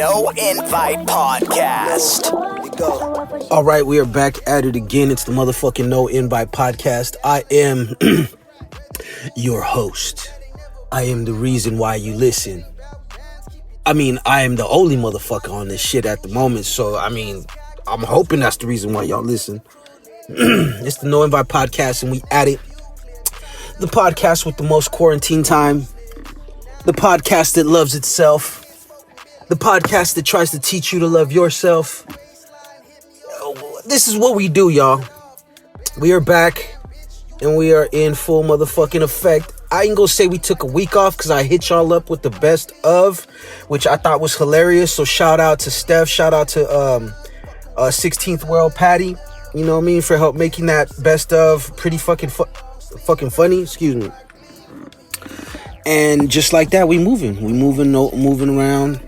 No Invite Podcast. All right, we are back at it again. It's the motherfucking No Invite Podcast. I am your host. I am the reason why you listen. I mean, I am the only motherfucker on this shit at the moment. So, I mean, I'm hoping that's the reason why y'all listen. It's the No Invite Podcast, and we at it. The podcast with the most quarantine time. The podcast that loves itself. The podcast that tries to teach you to love yourself. This is what we do, y'all. We are back, and we are in full motherfucking effect. I ain't gonna say we took a week off because I hit y'all up with the best of, which I thought was hilarious. So shout out to Steph, shout out to 16th World Patty, you know what I mean, for help making that best of pretty fucking funny, excuse me. And just like that, we moving around.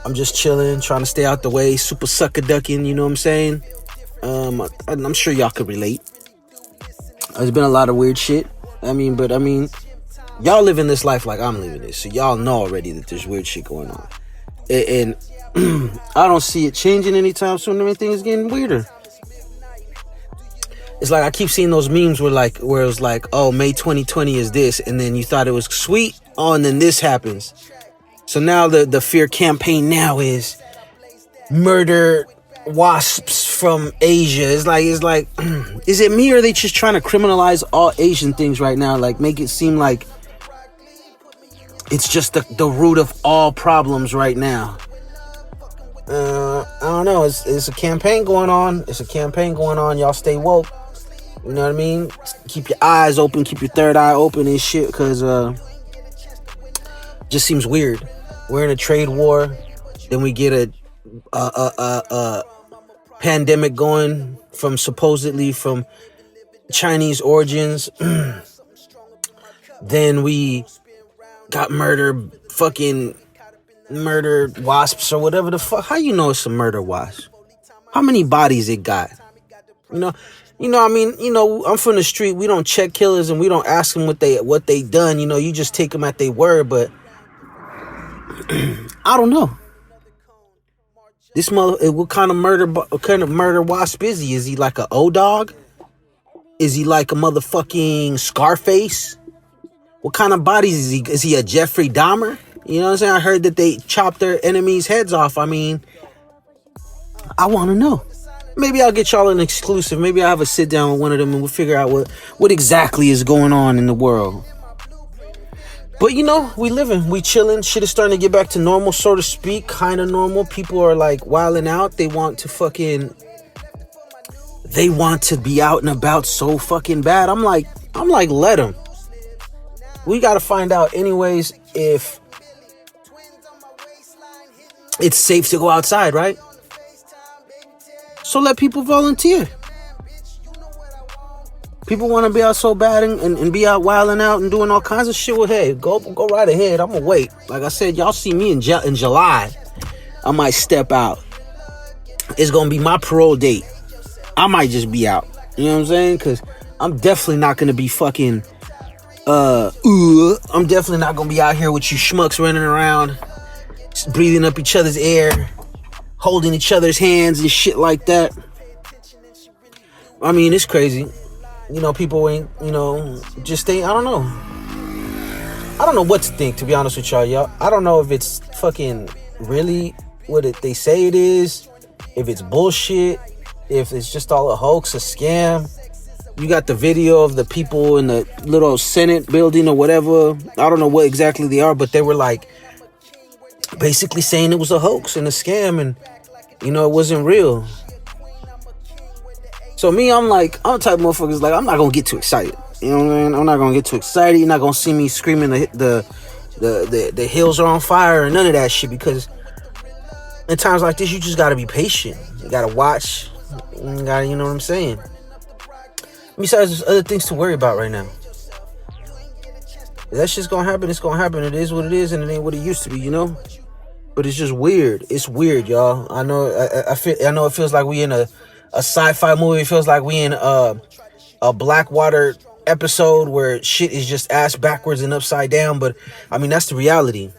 I'm just chilling, trying to stay out the way, super sucker ducking, you know what I'm saying? I'm sure y'all could relate. There's been a lot of weird shit. I mean, y'all living this life like I'm living it, so y'all know already that there's weird shit going on. And I don't see it changing anytime soon. Everything is getting weirder. It's like I keep seeing those memes where it was like, oh, May 2020 is this, and then you thought it was sweet, oh, and then this happens. So now the fear campaign now is murder WASPS from Asia. It's like, is it me or are they just trying to criminalize all Asian things right now? Like make it seem like it's just the root of all problems right now. I don't know. It's a campaign going on. Y'all stay woke. You know what I mean? Keep your eyes open. Keep your third eye open and shit. Because just seems weird. We're in a trade war. Then we get a pandemic going supposedly from Chinese origins. Then we got murdered wasps or whatever the fuck. How you know it's a murder wasp? How many bodies it got? You know, I mean, I'm from the street. We don't check killers and we don't ask them what they done. You just take them at their word. But I don't know. This what kind of murder wasp is he? Is he like a O-Dog? Is he like a motherfucking Scarface? What kind of bodies is he? Is he a Jeffrey Dahmer? You know what I'm saying? I heard that they chop their enemies' heads off. I mean, I want to know. Maybe I'll get y'all an exclusive. Maybe I'll have a sit down with one of them and we'll figure out what exactly is going on in the world. But we living, we chilling. Shit is starting to get back to normal, so to speak. Kind of normal. People are like wilding out. They want to be out and about so fucking bad. I'm like, let them. We got to find out anyways if it's safe to go outside, right? So let people volunteer. People want to be out so bad and be out wilding out and doing all kinds of shit. Well, hey, go right ahead. I'm going to wait. Like I said, y'all see me in July. I might step out. It's going to be my parole date. I might just be out. You know what I'm saying? Because I'm definitely not going to be fucking... I'm definitely not going to be out here with you schmucks running around, breathing up each other's air, holding each other's hands and shit like that. I mean, it's crazy. People ain't, just ain't, I don't know. I don't know what to think, to be honest with y'all. I don't know if it's fucking really what they say it is, if it's bullshit, if it's just all a hoax, a scam. You got the video of the people in the little Senate building or whatever. I don't know what exactly they are, but they were like basically saying it was a hoax and a scam and, it wasn't real. So me, I'm the type of motherfuckers, like, I'm not going to get too excited. You know what I mean? I'm not going to get too excited. You're not going to see me screaming the hills are on fire or none of that shit, because in times like this, you just got to be patient. You got to watch. You got to, you know what I'm saying? Besides, there's other things to worry about right now. If that shit's going to happen, it's going to happen. It is what it is, and it ain't what it used to be, But it's just weird. It's weird, y'all. I know it feels like we in a sci-fi movie. It feels like we in a Blackwater episode where shit is just ass backwards and upside down. But I mean, that's the reality.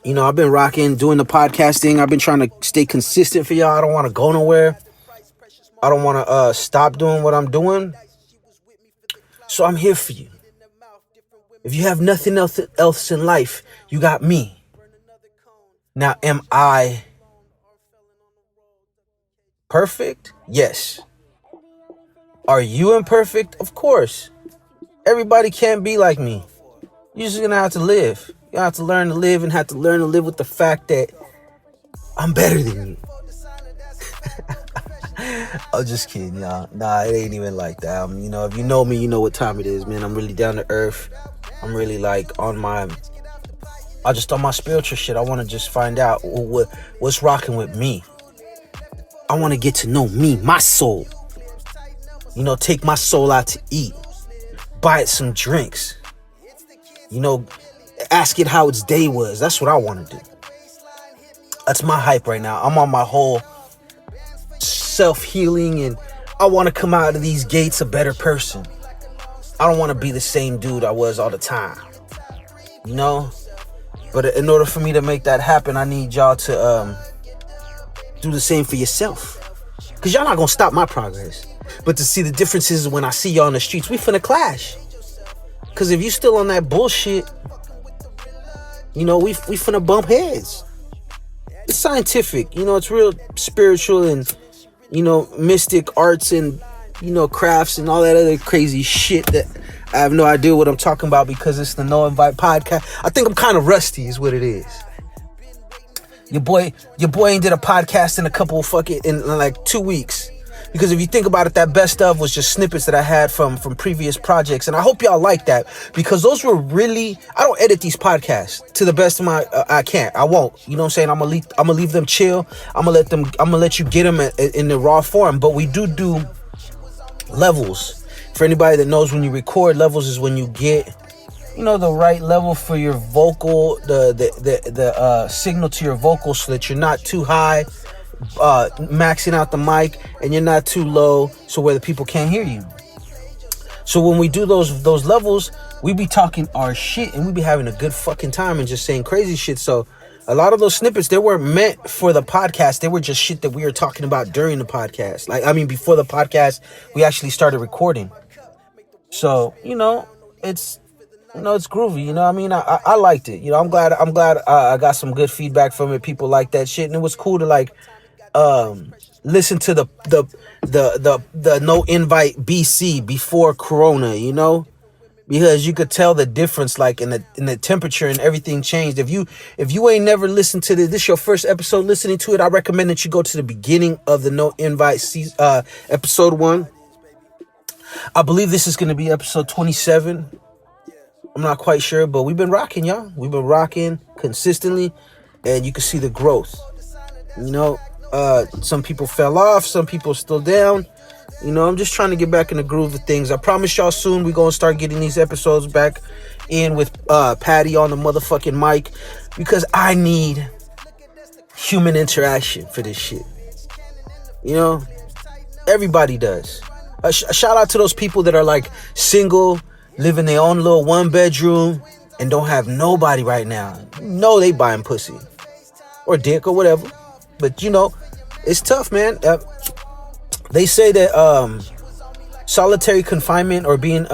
I've been rocking, doing the podcasting. I've been trying to stay consistent for y'all. I don't want to go nowhere. I don't want to stop doing what I'm doing. So I'm here for you. If you have nothing else in life, you got me. Now, am I perfect? Yes. Are you imperfect? Of course. Everybody can't be like me. You're just going to have to live. You have to learn to live and have to learn to live with the fact that I'm better than you. I'm just kidding, y'all. Nah, it ain't even like that. If you know me, you know what time it is, man. I'm really down to earth. I'm really like on my spiritual shit. I want to just find out what's rocking with me. I want to get to know me, my soul. Take my soul out to eat. Buy it some drinks. Ask it how its day was. That's what I want to do. That's my hype right now. I'm on my whole self-healing, and I want to come out of these gates a better person. I don't want to be the same dude I was all the time. But in order for me to make that happen, I need y'all to do the same for yourself. Because y'all not going to stop my progress. But to see the differences when I see y'all on the streets, we finna clash. Because if you still on that bullshit, we finna bump heads. It's scientific. It's real spiritual and, mystic arts and, crafts and all that other crazy shit that I have no idea what I'm talking about because it's the No Invite podcast. I think I'm kind of rusty is what it is. Your boy ain't did a podcast in like 2 weeks. Because if you think about it, that best of was just snippets that I had from previous projects. And I hope y'all like that because those were really, I don't edit these podcasts to the best of my, I can't, I won't. You know what I'm saying? I'm going to leave them chill. I'm going to let you get them in the raw form. But we do levels. For anybody that knows, when you record, levels is when you get, the right level for your vocal, the signal to your vocal so that you're not too high, maxing out the mic, and you're not too low so where the people can't hear you. So when we do those levels, we be talking our shit and we be having a good fucking time and just saying crazy shit. So a lot of those snippets, they weren't meant for the podcast. They were just shit that we were talking about during the podcast. Before the podcast, we actually started recording. So, it's groovy. I liked it. I'm glad I got some good feedback from it. People like that shit. And it was cool to listen to the No Invite BC before Corona, because you could tell the difference, like in the temperature and everything changed. If you ain't never listened to this your first episode listening to it, I recommend that you go to the beginning of the No Invite episode 1. I believe this is going to be episode 27. I'm not quite sure, but we've been rocking, y'all. We've been rocking consistently, and you can see the growth. Some people fell off, some people still down. I'm just trying to get back in the groove of things. I promise y'all soon we're going to start getting these episodes back in with Patty on the motherfucking mic because I need human interaction for this shit. Everybody does. A shout out to those people that are like single, live in their own little 1-bedroom and don't have nobody right now. They buying pussy or dick or whatever. But it's tough, man. They say that solitary confinement or being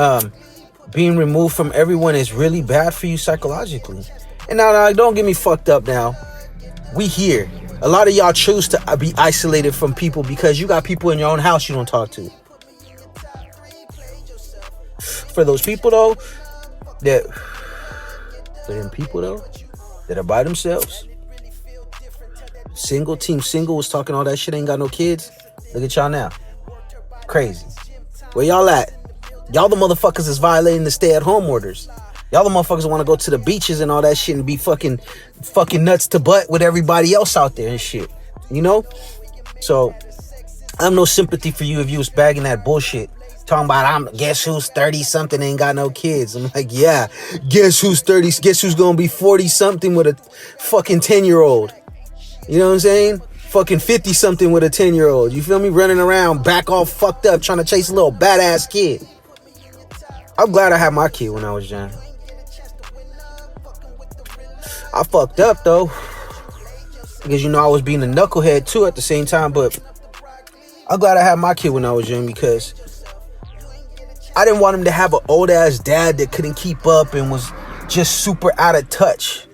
removed from everyone is really bad for you psychologically. And now don't get me fucked up now. We here. A lot of y'all choose to be isolated from people because you got people in your own house you don't talk to. For those people though, that are by themselves, single was talking all that shit, ain't got no kids. Look at y'all now. Crazy. Where y'all at? Y'all the motherfuckers is violating the stay-at-home orders. Y'all the motherfuckers want to go to the beaches and all that shit and be fucking nuts to butt with everybody else out there and shit. So I have no sympathy for you if you was bagging that bullshit. Talking about, guess who's 30-something ain't got no kids. I'm like, yeah, guess who's 30? Guess who's going to be 40-something with a fucking 10-year-old? You know what I'm saying? Fucking 50-something with a 10-year-old. You feel me? Running around, back all fucked up, trying to chase a little badass kid. I'm glad I had my kid when I was young. I fucked up though, because I was being a knucklehead too at the same time. But I'm glad I had my kid when I was young, because I didn't want him to have an old ass dad that couldn't keep up and was just super out of touch.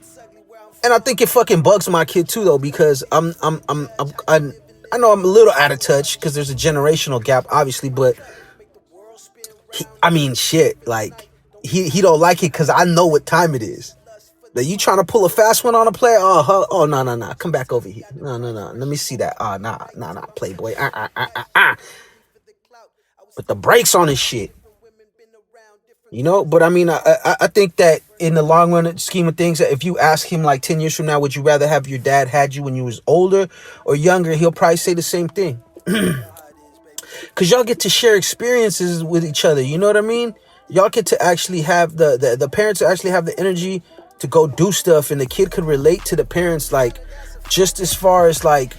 And I think it fucking bugs my kid too though, because I know I'm a little out of touch because there's a generational gap, obviously, but he don't like it because I know what time it is. That you trying to pull a fast one on a player? Oh, no, come back over here. No, let me see that. Nah, playboy. But the brakes on this shit. But I mean, I think that in the long run scheme of things, that if you ask him like 10 years from now, would you rather have your dad had you when you was older or younger, he'll probably say the same thing. Because y'all get to share experiences with each other, you know what I mean? Y'all get to actually have the parents actually have the energy to go do stuff, and the kid could relate to the parents, like, just as far as, like,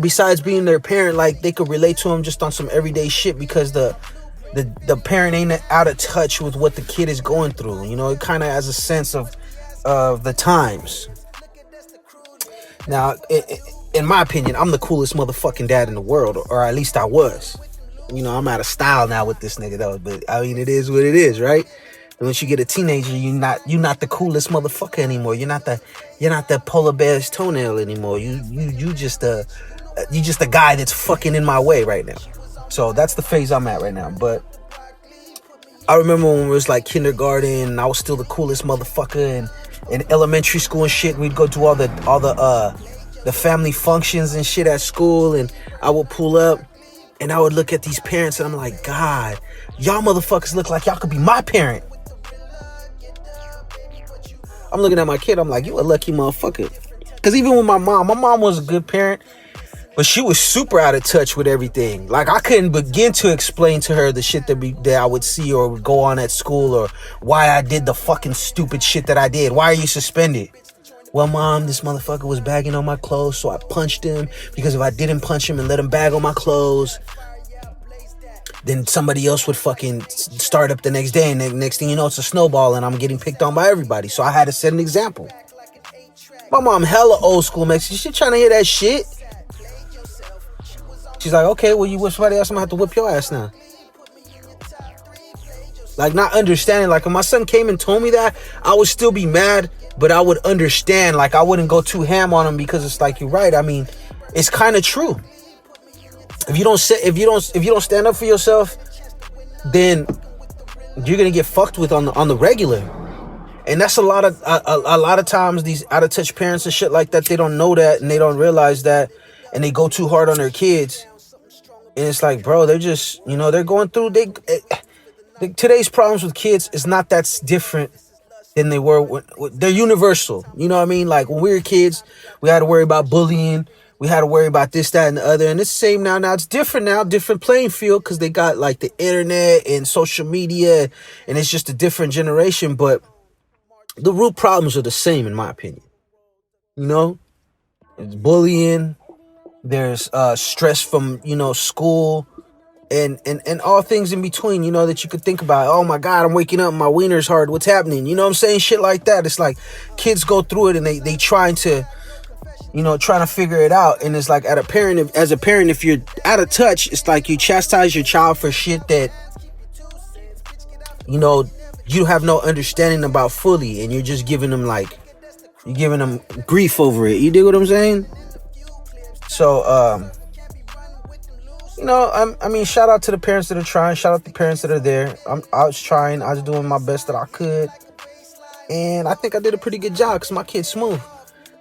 besides being their parent, like, they could relate to them just on some everyday shit, because the parent ain't out of touch with what the kid is going through. It kind of has a sense of the times. Now, in my opinion, I'm the coolest motherfucking dad in the world, or at least I was. I'm out of style now with this nigga though, but I mean, it is what it is, right? And once you get a teenager, you're not the coolest motherfucker anymore. You're not the polar bear's toenail anymore. You just a guy that's fucking in my way right now. So that's the phase I'm at right now. But I remember when it was like kindergarten, and I was still the coolest motherfucker, and in elementary school and shit, we'd go do all the family functions and shit at school, and I would pull up and I would look at these parents and I'm like, God, y'all motherfuckers look like y'all could be my parent. I'm looking at my kid, I'm like, you a lucky motherfucker. Because even with my mom was a good parent, but she was super out of touch with everything. Like, I couldn't begin to explain to her the shit that I would see or would go on at school, or why I did the fucking stupid shit that I did. Why are you suspended? Well, Mom, this motherfucker was bagging on my clothes, so I punched him, because if I didn't punch him and let him bag on my clothes, then somebody else would fucking start up the next day, and the next thing you know, it's a snowball, and I'm getting picked on by everybody. So I had to set an example. My mom hella old school Mexican. She trying to hear that shit. She's like, okay, well, you whip somebody else, I'm gonna have to whip your ass now. Like, not understanding. Like, if my son came and told me that, I would still be mad, but I would understand. Like, I wouldn't go too ham on him, because it's like, you're right. I mean, it's kind of true. If you don't stand up for yourself, then you're gonna get fucked with on the regular. And that's a lot of times these out of touch parents and shit like that, they don't know that, and they don't realize that, and they go too hard on their kids. And it's like, bro, they're just, they're going through, today's problems with kids is not that different than they were when they're universal. You know what I mean? Like, when we were kids, we had to worry about bullying. We had to worry about this, that, and the other. And it's the same now. Now it's different now, different playing field, because they got like the internet and social media, and it's just a different generation. But the root problems are the same, in my opinion. It's bullying. There's stress from, school, and all things in between, that you could think about. Oh my God, I'm waking up, my wiener's hard. What's happening? You know what I'm saying? Shit like that. It's like kids go through it, and they trying to figure it out. And it's like, as a parent, if you're out of touch, it's like you chastise your child for shit that, you have no understanding about fully, and you're just giving them grief over it. You dig what I'm saying? So, I mean, shout out to the parents that are trying. Shout out to the parents that are there. I was trying. I was doing my best that I could. And I think I did a pretty good job, because my kid's smooth.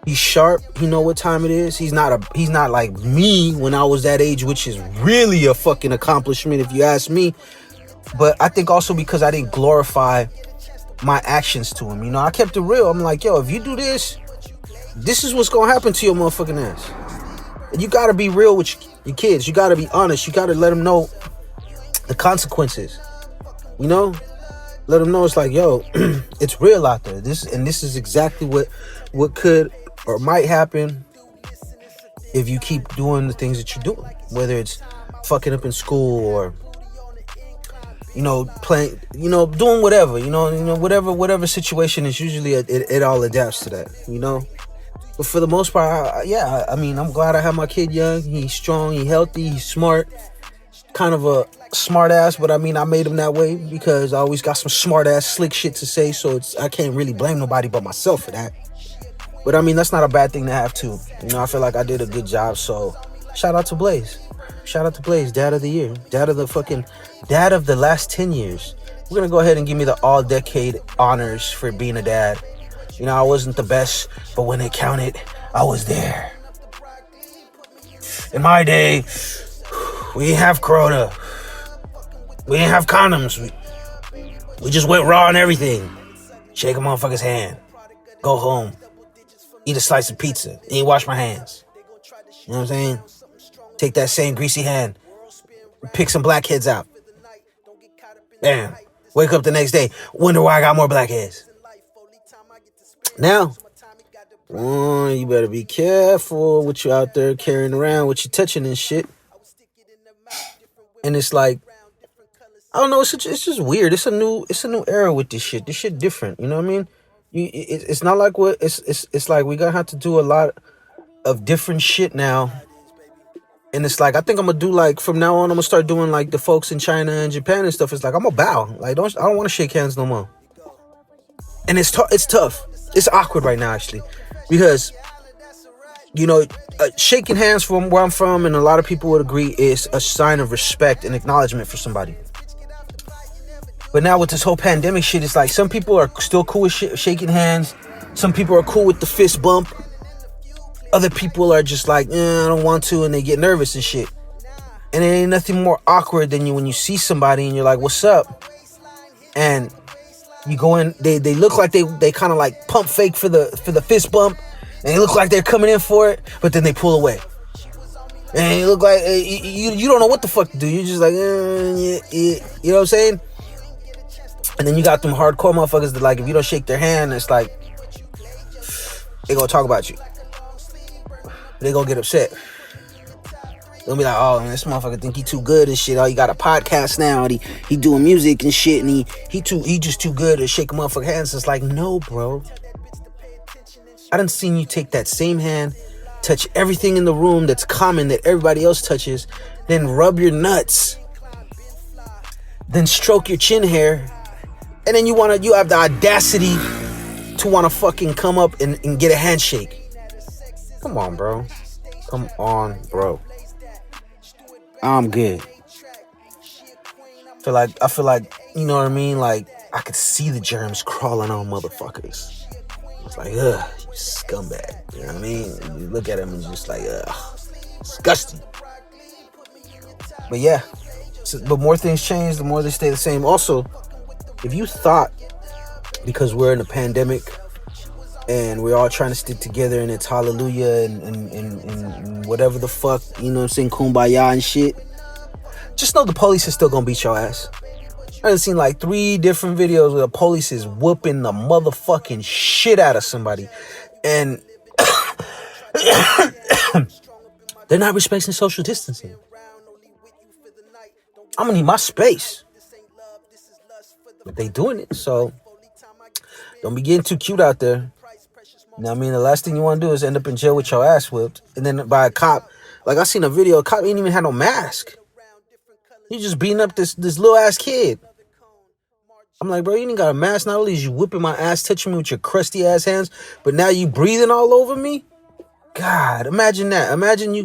He's sharp. He know what time it is. He's not like me when I was that age, which is really a fucking accomplishment if you ask me. But I think also because I didn't glorify my actions to him. I kept it real. I'm like, yo, if you do this, this is what's going to happen to your motherfucking ass. And you got to be real with your kids. You got to be honest. You got to let them know the consequences. Let them know it's like, yo, it's real out there. This is exactly what could or might happen if you keep doing the things that you're doing. Whether it's fucking up in school, or playing, doing whatever, whatever situation is usually it all adapts to that. But for the most part, I'm glad I have my kid young. He's strong, he's healthy, he's smart, kind of a smart ass, but I made him that way because I always got some smart ass slick shit to say, so I can't really blame nobody but myself for that. But that's not a bad thing to have too. I feel like I did a good job, so shout out to Blaze. Shout out to Blaze, dad of the year, dad of the last 10 years. We're gonna go ahead and give me the all decade honors for being a dad. I wasn't the best, but when it counted, I was there. In my day, we didn't have Corona. We didn't have condoms. We just went raw on everything. Shake a motherfucker's hand. Go home. Eat a slice of pizza. Ain't wash my hands. You know what I'm saying? Take that same greasy hand. Pick some blackheads out. Bam. Wake up the next day. Wonder why I got more blackheads. Now, you better be careful what you out there carrying around, what you touching and shit. And it's like, I don't know, it's just weird. It's a new era with this shit. This shit different. You know what I mean? It's not like what it's like we gonna have to do a lot of different shit now. And it's like, I think I'm gonna do, like, from now on, I'm gonna start doing like the folks in China and Japan and stuff. It's like, I'm gonna bow. Like, I don't want to shake hands no more. And it's tough. It's awkward right now, actually, because shaking hands from where I'm from, and a lot of people would agree, is a sign of respect and acknowledgement for somebody. But now with this whole pandemic shit, it's like some people are still cool with shaking hands. Some people are cool with the fist bump. Other people are just like, I don't want to, and they get nervous and shit. And there ain't nothing more awkward than when you see somebody and you're like, what's up? And you go in, they look like they kind of like pump fake for the fist bump, and they look like they're coming in for it, but then they pull away. And you look like you don't know what the fuck to do. You're just like, you know what I'm saying? And then you got them hardcore motherfuckers that, like, if you don't shake their hand, it's like they gonna talk about you. They gonna get upset. They'll be like, oh man, this motherfucker think he too good and shit. Oh, he got a podcast now, and he doing music and shit, and he just too good to shake a motherfucker's hands. It's like, no, bro. I done seen you take that same hand, touch everything in the room that's common that everybody else touches, then rub your nuts, then stroke your chin hair, and then you have the audacity to want to fucking come up and get a handshake. Come on, bro. Come on, bro. I'm good. I feel like, you know what I mean? Like, I could see the germs crawling on motherfuckers. It's like, ugh, you scumbag. You know what I mean? You look at them and just like, ugh, disgusting. But yeah, but more things change, the more they stay the same. Also, if you thought, because we're in a pandemic and we're all trying to stick together and it's hallelujah and whatever the fuck, you know what I'm saying, kumbaya and shit, just know the police is still gonna beat your ass. I done seen like 3 different videos where the police is whooping the motherfucking shit out of somebody, and they're not respecting social distancing. I'm gonna need my space, but they doing it, so don't be getting too cute out there. You know what I mean? The last thing you want to do is end up in jail with your ass whipped, and then by a cop. Like, I seen a video, a cop ain't even had no mask. He just beating up this little ass kid. I'm like, bro, you ain't got a mask. Not only is you whipping my ass, touching me with your crusty ass hands, but now you breathing all over me? God, imagine that. Imagine you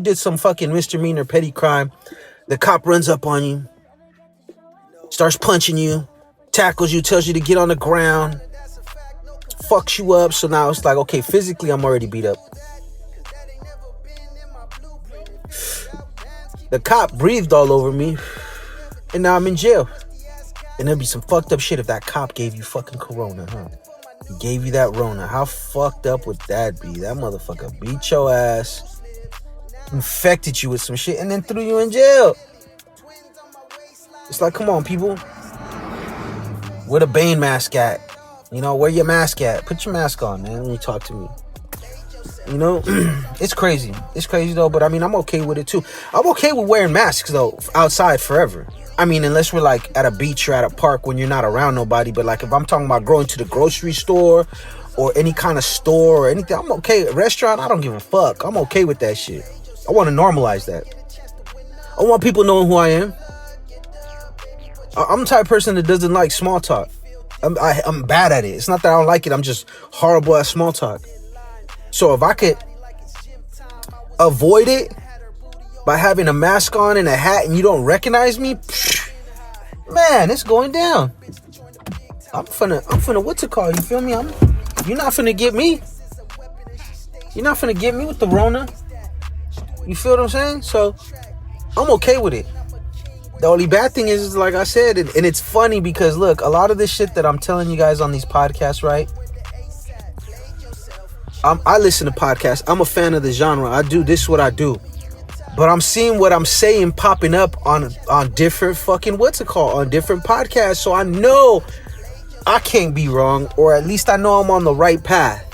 did some fucking misdemeanor petty crime. The cop runs up on you, starts punching you, tackles you, tells you to get on the ground, fucks you up. So now it's like, okay, physically I'm already beat up. The cop breathed all over me, and now I'm in jail. And there'd be some fucked up shit if that cop gave you fucking corona, huh? He gave you that rona. How fucked up would that be? That motherfucker beat your ass, infected you with some shit, and then threw you in jail. It's like, come on, people. Where the Bane mask at? You know, where your mask at? Put your mask on, man, when you talk to me. You know, it's crazy. It's crazy, though, but I mean, I'm okay with it, too. I'm okay with wearing masks, though, outside forever. I mean, unless we're like at a beach or at a park when you're not around nobody. But like if I'm talking about going to the grocery store or any kind of store or anything, I'm okay. A restaurant, I don't give a fuck. I'm okay with that shit. I want to normalize that. I want people knowing who I am. I'm the type of person that doesn't like small talk. I'm bad at it. It's not that I don't like it. I'm just horrible at small talk. So if I could avoid it by having a mask on and a hat and you don't recognize me, man, it's going down. I'm finna what to call, you feel me? You're not finna get me. You're not finna get me with the Rona. You feel what I'm saying? So I'm okay with it. The only bad thing is like I said, and it's funny because look, a lot of this shit that I'm telling you guys on these podcasts, right? I listen to podcasts. I'm a fan of the genre. I do this, what I do. But I'm seeing what I'm saying popping up on different fucking on different podcasts. So I know I can't be wrong, or at least I know I'm on the right path,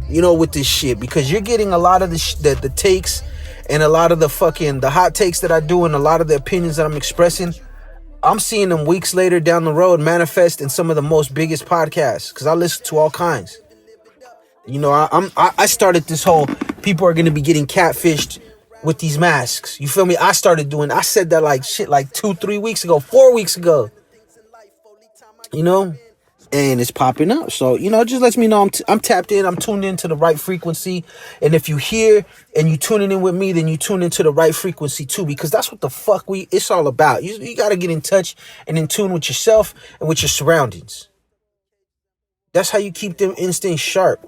with this shit, because you're getting a lot of the takes and a lot of the hot takes that I do and a lot of the opinions that I'm expressing. I'm seeing them weeks later down the road manifest in some of the most biggest podcasts, because I listen to all kinds. I started this whole people are going to be getting catfished with these masks. You feel me? I said that like shit like 2-3 weeks ago, 4 weeks ago, and it's popping up. So, it just lets me know I'm tapped in. I'm tuned into the right frequency. And if you hear and you tuning in with me, then you tune into the right frequency too, because that's what the fuck it's all about. You got to get in touch and in tune with yourself and with your surroundings. That's how you keep them instincts sharp.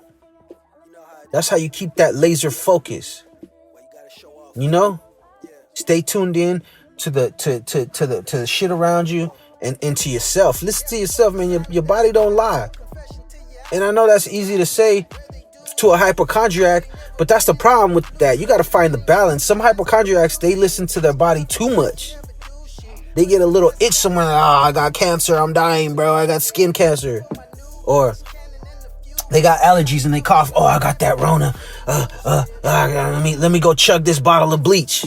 That's how you keep that laser focus. Stay tuned in to the shit around you and into yourself. Listen to yourself, man. Your body don't lie. And I know that's easy to say to a hypochondriac, but that's the problem with that. You got to find the balance. Some hypochondriacs, they listen to their body too much. They get a little itch somewhere. I got cancer. I'm dying, bro. I got skin cancer. Or they got allergies and they cough. I got that Rona. Let me go chug this bottle of bleach.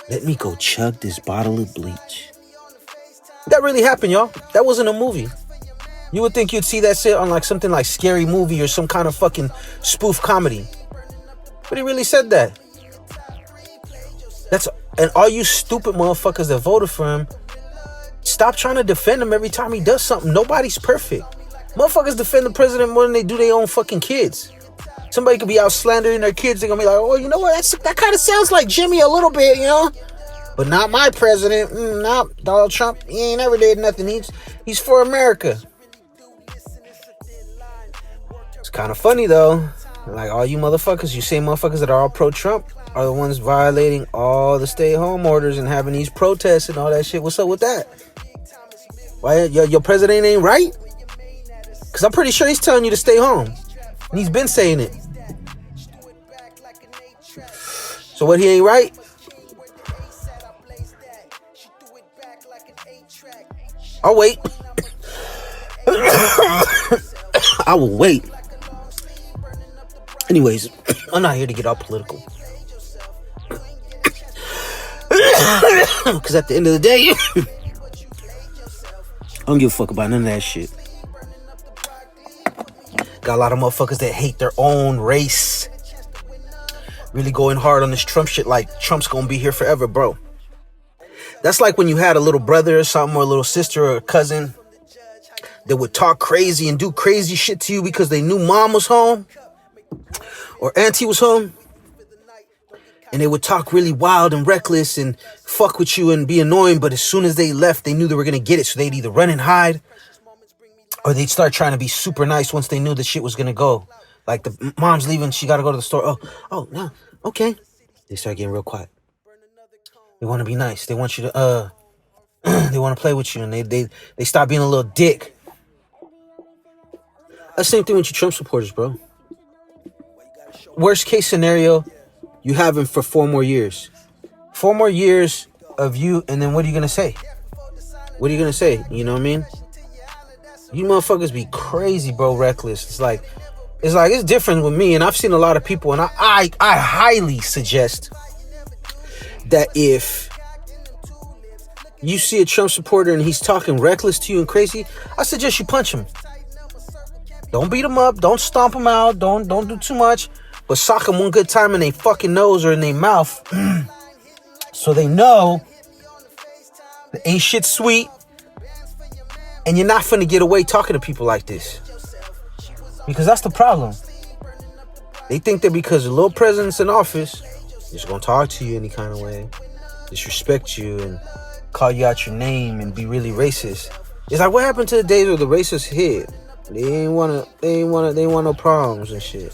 Let me go chug this bottle of bleach. That really happened, y'all. That wasn't a movie. You would think you'd see that shit on like something like Scary Movie or some kind of fucking spoof comedy. But he really said that. And all you stupid motherfuckers that voted for him, stop trying to defend him every time he does something. Nobody's perfect. Motherfuckers defend the president more than they do their own fucking kids. Somebody could be out slandering their kids. They're gonna be like, you know what? That kind of sounds like Jimmy a little bit, But not my president. No, Donald Trump, he ain't never did nothing. He's for America. It's kind of funny, though. Like, all you motherfuckers, you say motherfuckers that are all pro-Trump are the ones violating all the stay-at-home orders and having these protests and all that shit. What's up with that? Why your president ain't right? Because I'm pretty sure he's telling you to stay home. And he's been saying it. So what, he ain't right? I'll wait. I will wait. Anyways, I'm not here to get all political. Because at the end of the day, I don't give a fuck about none of that shit. Got a lot of motherfuckers that hate their own race. Really going hard on this Trump shit like Trump's gonna be here forever, bro. That's like when you had a little brother or something, or a little sister or a cousin that would talk crazy and do crazy shit to you because they knew mom was home or auntie was home. And they would talk really wild and reckless and fuck with you and be annoying. But as soon as they left, they knew they were going to get it. So they'd either run and hide, or they'd start trying to be super nice once they knew the shit was going to go. Like, the mom's leaving, she got to go to the store. Oh, no, okay. They start getting real quiet. They want to be nice. They want you to, they want to play with you. And they stop being a little dick. That's the same thing with your Trump supporters, bro. Worst case scenario, you have him for 4 more years. 4 more years of you, and then what are you going to say? What are you going to say? You know what I mean? You motherfuckers be crazy, bro, reckless. It's different with me, and I've seen a lot of people, and I highly suggest that if you see a Trump supporter and he's talking reckless to you and crazy, I suggest you punch him. Don't beat him up. Don't stomp him out. Don't do too much. But sock him one good time in their fucking nose or in their mouth so they know that ain't shit sweet and you're not finna get away talking to people like this. Because that's the problem. They think that because the little president's in office, they're just gonna talk to you any kind of way, disrespect you and call you out your name and be really racist. It's like, what happened to the days where the racists hit? They ain't want no problems and shit.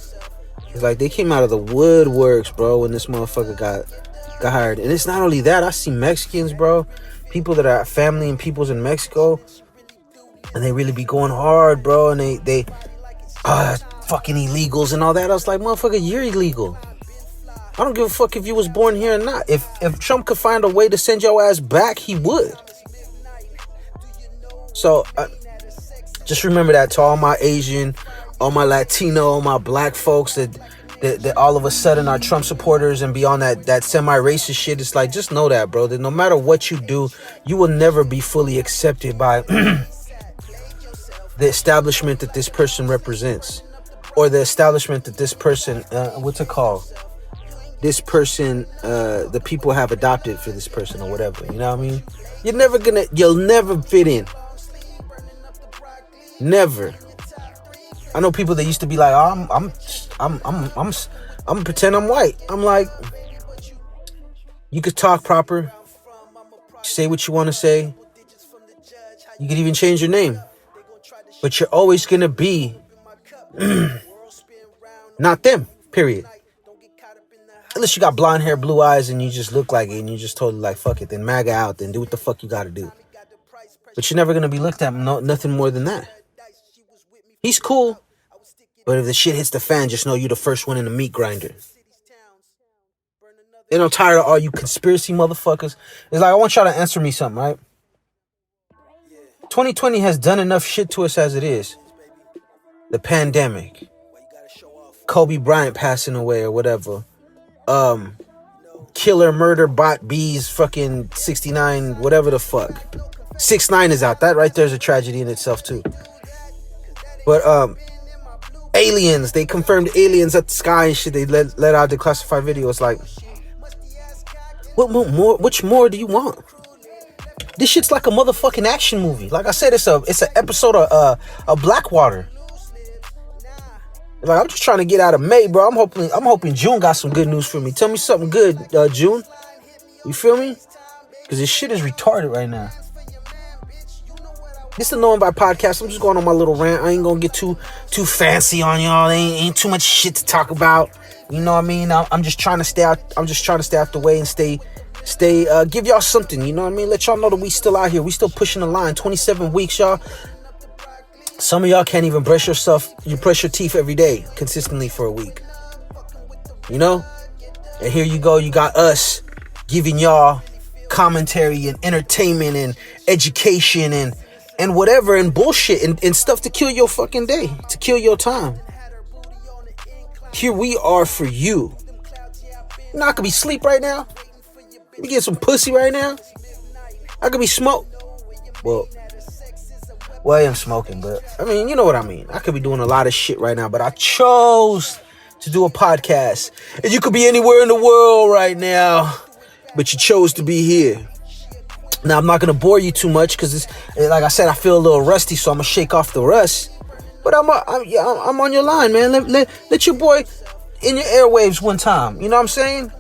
It's like they came out of the woodworks, bro, when this motherfucker got hired. And it's not only that. I see Mexicans, bro, people that are family and peoples in Mexico, and they really be going hard, bro. And they fucking illegals and all that. I was like, motherfucker, you're illegal. I don't give a fuck if you was born here or not. If Trump could find a way to send your ass back, he would. So just remember that to all my Asian, all my Latino, all my black folks that all of a sudden are Trump supporters and be on that semi-racist shit. It's like, just know that, bro, that no matter what you do, you will never be fully accepted by the establishment that this person represents, or the establishment that this person, what's it called? This person, the people have adopted for this person or whatever. You know what I mean? You'll never fit in. Never. I know people that used to be like, oh, I'm pretend I'm white. I'm like, you could talk proper, say what you want to say. You could even change your name, but you're always gonna be not them. Period. Unless you got blonde hair, blue eyes, and you just look like it, and you just totally like, fuck it, then MAGA out, then do what the fuck you gotta do. But you're never gonna be looked at nothing more than that. He's cool, but if the shit hits the fan, just know you're the first one in the meat grinder. And I'm tired of all you conspiracy motherfuckers. It's like, I want y'all to answer me something, right? 2020 has done enough shit to us as it is. The pandemic, Kobe Bryant passing away or whatever, killer murder bot bees fucking 69, whatever the fuck. 6ix9ine is out. That right there is a tragedy in itself too. But aliens, they confirmed aliens at the sky and shit. They let out the classified video. It's like, what more? Which more do you want? This shit's like a motherfucking action movie. Like I said, it's an episode of Blackwater. Like, I'm just trying to get out of May, bro. I'm hoping June got some good news for me. Tell me something good, June. You feel me? Because this shit is retarded right now. This is the Knowing by podcast. I'm just going on my little rant. I ain't gonna get too fancy on y'all. Ain't too much shit to talk about. You know what I mean? I'm just trying to stay out. I'm just trying to stay out the way and stay. Give y'all something. You know what I mean? Let y'all know that we still out here. We still pushing the line. 27 weeks, y'all. Some of y'all can't even brush your teeth every day consistently for a week. You know? And here you go. You got us giving y'all commentary and entertainment and education and whatever and bullshit and stuff to kill your fucking day, to kill your time. Here we are for you. You're not gonna be sleep right now. You get some pussy right now. I could be smoke. Well, I am smoking, but I mean, you know what I mean. I could be doing a lot of shit right now, but I chose to do a podcast. And you could be anywhere in the world right now, but you chose to be here. Now, I'm not going to bore you too much because, like I said, I feel a little rusty, so I'm going to shake off the rust. But I'm on your line, man. Let your boy in your airwaves one time. You know what I'm saying?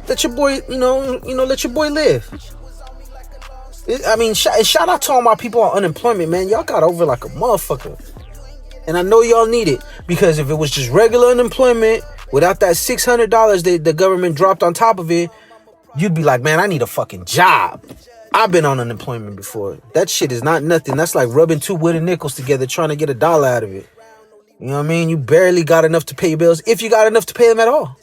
Let your boy, let your boy live. I mean, shout out to all my people on unemployment, man. Y'all got over like a motherfucker. And I know y'all need it. Because if it was just regular unemployment, without that $600 the government dropped on top of it, you'd be like, man, I need a fucking job. I've been on unemployment before. That shit is not nothing. That's like rubbing two wooden nickels together trying to get $1 out of it. You know what I mean? You barely got enough to pay your bills, if you got enough to pay them at all.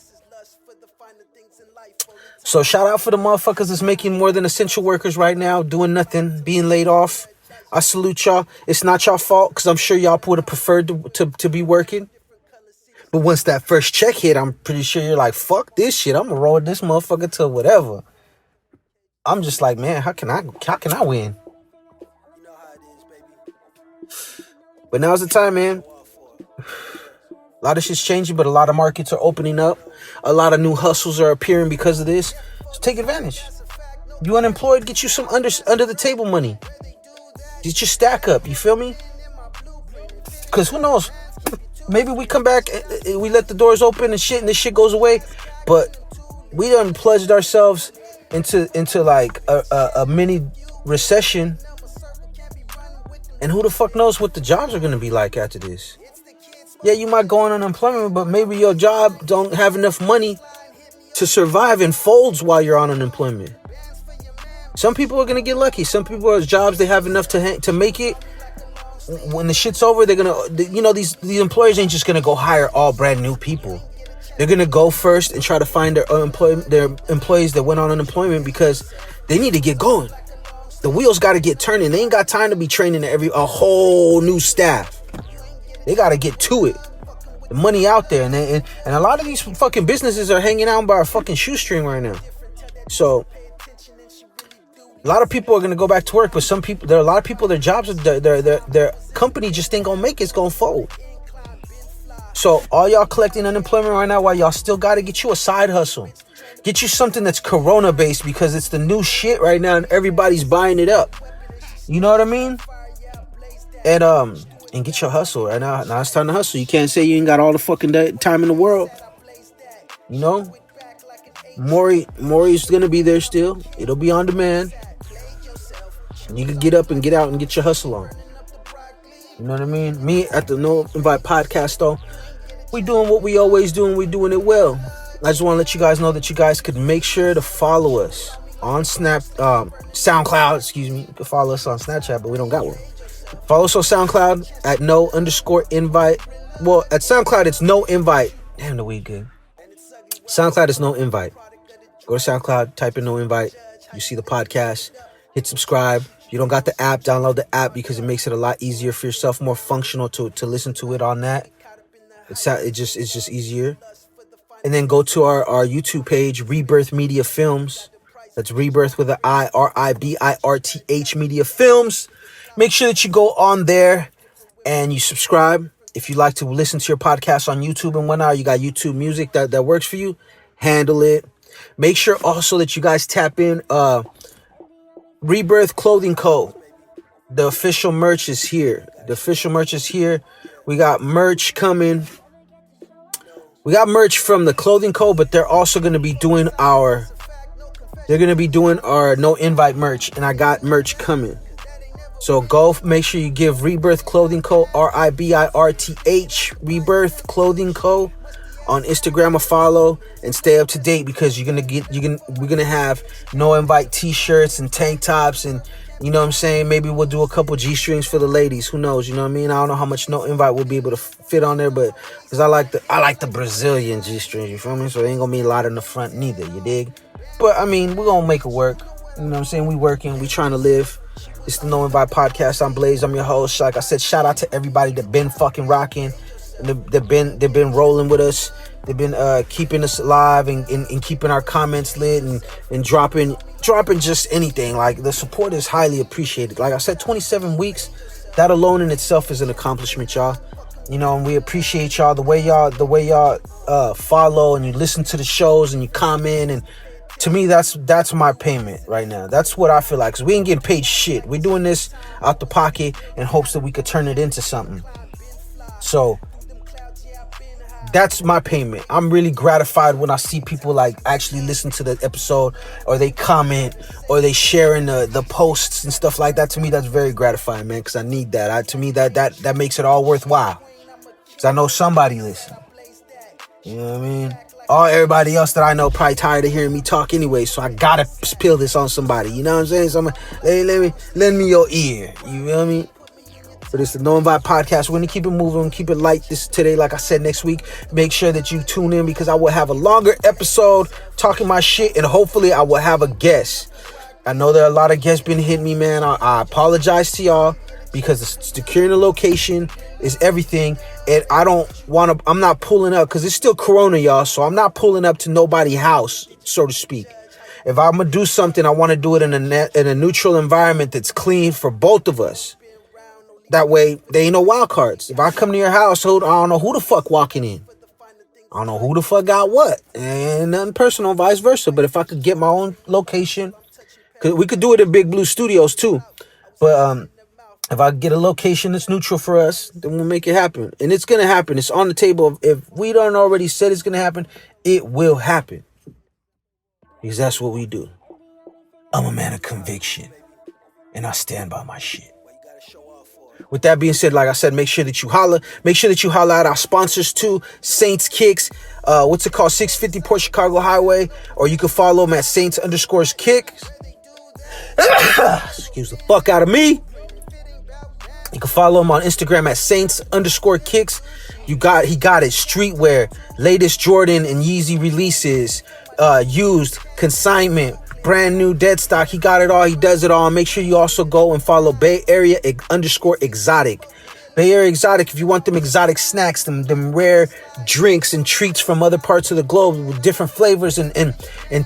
So shout out for the motherfuckers that's making more than essential workers right now, doing nothing, being laid off. I salute y'all. It's not y'all fault, because I'm sure y'all would have preferred to be working. But once that first check hit, I'm pretty sure you're like, fuck this shit. I'm going to roll this motherfucker to whatever. I'm just like, man, how can I win? But now's the time, man. A lot of shit's changing, but a lot of markets are opening up. A lot of new hustles are appearing because of this. So take advantage. You unemployed, get you some under the table money. Get your stack up, you feel me? Because who knows? Maybe we come back, we let the doors open and this shit goes away. But we done plunged ourselves into like a mini recession. And who the fuck knows what the jobs are going to be like after this? Yeah, you might go on unemployment, but maybe your job don't have enough money to survive and folds while you're on unemployment. Some people are going to get lucky. Some people are jobs, they have enough to make it. When the shit's over, they're going to, these employers ain't just going to go hire all brand new people. They're going to go first and try to find their employees that went on unemployment because they need to get going. The wheels got to get turning. They ain't got time to be training a whole new staff. They got to get to it. The money out there. And a lot of these fucking businesses are hanging out by a fucking shoestring right now. So, a lot of people are going to go back to work. But there are a lot of people, their jobs, their company just ain't going to make it. It's going to fold. So, all y'all collecting unemployment right now, while y'all still got to get you a side hustle. Get you something that's Corona-based because it's the new shit right now and everybody's buying it up. You know what I mean? And get your hustle right now. Now it's time to hustle. You can't say you ain't got all the fucking time in the world. You know? Maury's gonna be there still. It'll be on demand. You can get up and get out and get your hustle on. You know what I mean? Me at the No Invite Podcast, though, we doing what we always do and we doing it well. I just want to let you guys know that you guys could make sure to follow us on SoundCloud. Excuse me. You can follow us on Snapchat, but we don't got one. Follow us on SoundCloud at no_invite. Well, at SoundCloud, it's no invite. Damn, the weed good. SoundCloud is no invite. Go to SoundCloud, type in no invite. You see the podcast. Hit subscribe. If you don't got the app, download the app because it makes it a lot easier for yourself, more functional to listen to it on that. It's just easier. And then go to our YouTube page, RiBirth Media Films. That's RiBirth with an I, RiBirth Media Films. Make sure that you go on there and you subscribe. If you like to listen to your podcast on YouTube and whatnot, you got YouTube music that works for you, handle it. Make sure also that you guys tap in RiBirth Clothing Co. The official merch is here. We got merch coming. We got merch from the Clothing Co., but they're also going to be doing our no invite merch, and I got merch coming. So go make sure you give RiBirth Clothing Co. RiBirth RiBirth Clothing Co. on Instagram a follow and stay up to date because we're gonna have no invite t-shirts and tank tops and you know what I'm saying, maybe we'll do a couple G-strings for the ladies, who knows, you know what I mean? I don't know how much no invite will be able to fit on there, but because I like the Brazilian G-strings, you feel me? So there ain't gonna be a lot in the front neither, you dig? But I mean, we're gonna make it work. You know what I'm saying? We working, we trying to live. It's the No Invite Podcast. I'm Blaze. I'm your host. Like I said, shout out to everybody that been fucking rocking. They've been rolling with us. They've been keeping us alive and keeping our comments lit and dropping just anything. Like the support is highly appreciated. Like I said, 27 weeks. That alone in itself is an accomplishment, y'all. You know, and we appreciate y'all the way y'all follow and you listen to the shows and you comment, and to me that's my payment right now. That's what I feel like, because we ain't getting paid shit. We're doing this out the pocket in hopes that we could turn it into something. So that's my payment. I'm really gratified when I see people like actually listen to the episode, or they comment, or they sharing the posts and stuff like that. To me, that's very gratifying, man, because I need that. To me, that makes it all worthwhile, because I know somebody listens. You know what I mean? Everybody else that I know probably tired of hearing me talk anyway, so I gotta spill this on somebody. You know what I'm saying? So lend me your ear. You feel me? But it's the No Invite Podcast. We're gonna keep it moving, keep it light this today. Like I said, next week, make sure that you tune in, because I will have a longer episode talking my shit, and hopefully I will have a guest. I know there are a lot of guests been hitting me, man. I apologize to y'all, because securing the location is everything, and I'm not pulling up, because it's still Corona, y'all, so I'm not pulling up to nobody's house, so to speak. If I'm gonna do something, I want to do it in a neutral environment that's clean for both of us. That way, there ain't no wild cards. If I come to your household, I don't know who the fuck walking in. I don't know who the fuck got what, and nothing personal, vice versa. But if I could get my own location, cause we could do it in Big Blue Studios too. But if I get a location that's neutral for us, then we'll make it happen. And it's gonna happen. It's on the table. If we don't already said it's gonna happen, it will happen. Because that's what we do. I'm a man of conviction, and I stand by my shit. With that being said, like I said, make sure that you holla. Make sure that you holla at our sponsors too. Saints Kicks. What's it called? 650 Port Chicago Highway. Or you can follow them at Saints_Kicks. Excuse the fuck out of me. You can follow him on Instagram at Saints_Kicks. He got it. Streetwear, latest Jordan and Yeezy releases, used, consignment, brand new dead stock. He got it all. He does it all. Make sure you also go and follow Bay Area _Exotic. Bay Area Exotic, if you want them exotic snacks, them rare drinks and treats from other parts of the globe with different flavors and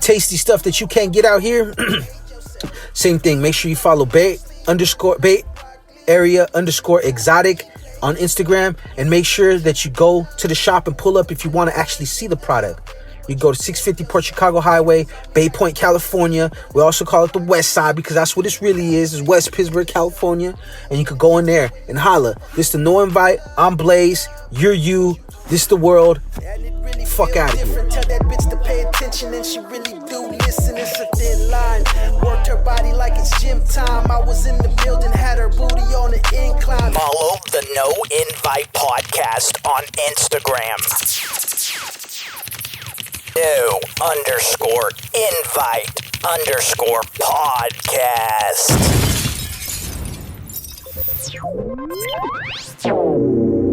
tasty stuff that you can't get out here. Same thing. Make sure you follow Bay Area _Exotic on Instagram, and make sure that you go to the shop and pull up if you want to actually see the product. You go to 650 Port Chicago Highway, Bay Point, California. We also call it the West Side because that's what this really is West Pittsburgh, California. And you could go in there and holla. This the No Invite. I'm Blaze. You're you. This the world. Fuck out of here. Tell that bitch to pay attention, and she really do listen. It's a thin line. Worked her body like it's gym time. I was in the building, had her booty on the incline. Follow the No Invite Podcast on Instagram. No_invite_podcast.